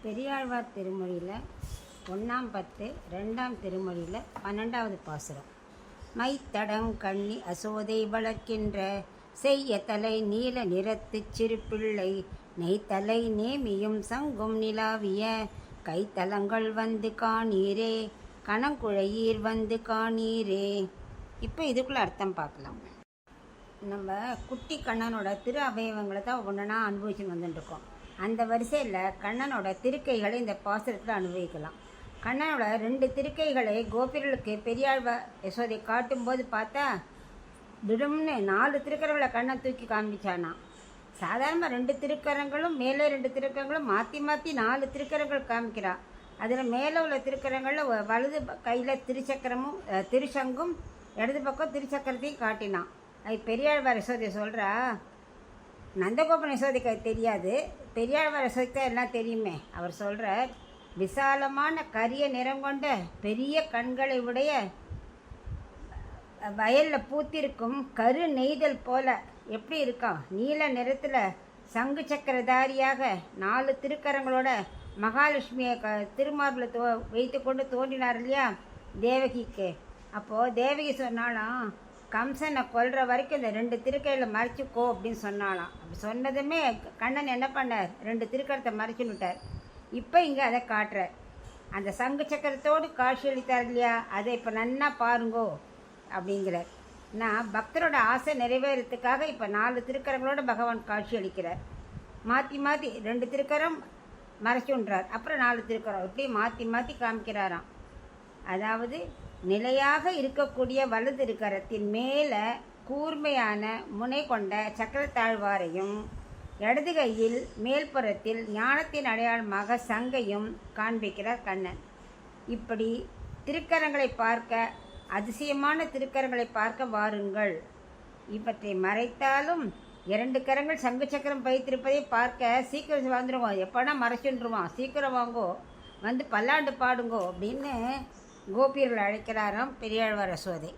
பெரியாழ்வார் திருமொழியில் 1ஆம் பத்து 2ஆம் திருமொழியில் 12வது பாசுரம். மைத்தடங் கண்ணி அசோதை வளர்க்கின்ற செய்ய தலை நீல நிறத்துச் சிறு பிள்ளை நெய்த்தலை நேமியும் சங்கும் நிலாவிய கைத்தலங்கள் வந்து காணீரே கணங்குழையீர் வந்து காணீரே. இப்போ இதுக்குள்ள அர்த்தம் பார்க்கலாம். நம்ம குட்டி கண்ணனோட திரு அவயவங்களை தான் ஒன்றுனா அனுபவிச்சுன்னு வந்துட்டுருக்கோம். அந்த வரிசையில் கண்ணனோட திருக்கைகளை இந்த பாசுரத்தில் அனுபவிக்கலாம். கண்ணனோட 2 திருக்கைகளை கோபிகளுக்கு பெரியாழ்வார் யசோதை காட்டும்போது பார்த்தா திடம்னு 4 திருக்கரங்களை கண்ணன் தூக்கி காமிச்சானா. சாதாரண 2 திருக்கரங்களும் மேலே 2 திருக்கரங்களும் மாற்றி மாற்றி 4 திருக்கரங்கள் காமிக்கிறான். அதில் மேலே உள்ள திருக்கரங்களில் வலது கையில் திருச்சங்கும் இடது பக்கம் திருச்சக்கரத்தையும் காட்டினான். அது பெரியாழ்வார் யசோதை சொல்கிறா. நந்தகோபன் யசோதைக்கு அது தெரியாது, பெரியாழ்வார் யசோதைக்கு தான் எல்லாம் தெரியுமே. அவர் சொல்கிறார், விசாலமான கரிய நிறம் கொண்ட பெரிய கண்களை உடைய வயலில் பூத்திருக்கும் கரு நெய்தல் போல எப்படி இருக்கான், நீல நிறத்தில் சங்கு சக்கரதாரியாக 4 திருக்கரங்களோட மகாலட்சுமியை திருமார்பில் வைத்து கொண்டு தோன்றினார் இல்லையா தேவகிக்கு. அப்போது தேவகி சொன்னாலாம், கம்சனை கொல்ற வரைக்கும் இந்த 2 திருக்கையில் மறைச்சிக்கோ அப்படின்னு சொன்னாலாம். அப்படி சொன்னதுமே கண்ணன் என்ன பண்ணார், 2 திருக்கரத்தை மறைச்சுன்னுட்டார். இப்போ இங்கே அதை காட்டுறார். அந்த சங்கு சக்கரத்தோடு காட்சி அளித்தார் இல்லையா, அதை இப்போ நன்னா பாருங்கோ அப்படிங்கிறார். நான் பக்தரோட ஆசை நிறைவேறதுக்காக இப்போ 4 திருக்கரங்களோட பகவான் காட்சி அளிக்கிறார். மாற்றி மாற்றி 2 திருக்கரம் மறைச்சுன்றார், அப்புறம் 4 திருக்கரம் இப்படி மாற்றி மாற்றி காமிக்கிறாராம். அதாவது நிலையாக இருக்கக்கூடிய வலது திருக்கரத்தின் மேலே கூர்மையான முனை கொண்ட சக்கரத்தாழ்வாரையும் இடது கையில் மேல்புறத்தில் ஞானத்தின் அடையாளமாக சங்கையும் காண்பிக்கிறார் கண்ணன். இப்படி திருக்கரங்களை பார்க்க, அதிசயமான திருக்கரங்களை பார்க்க வாருங்கள். இவற்றை மறைத்தாலும் 2 கரங்கள் சங்கு சக்கரம் வைத்திருப்பதை பார்க்க சீக்கிரம் வந்துடுவோம், எப்போனா மறைச்சுன்றுவோம், சீக்கிரம் வாங்கோ, வந்து பல்லாண்டு பாடுங்கோ அப்படின்னு கோபியர்கள் அழைக்கிறாராம் பெரியாழ்வார் யசோதை.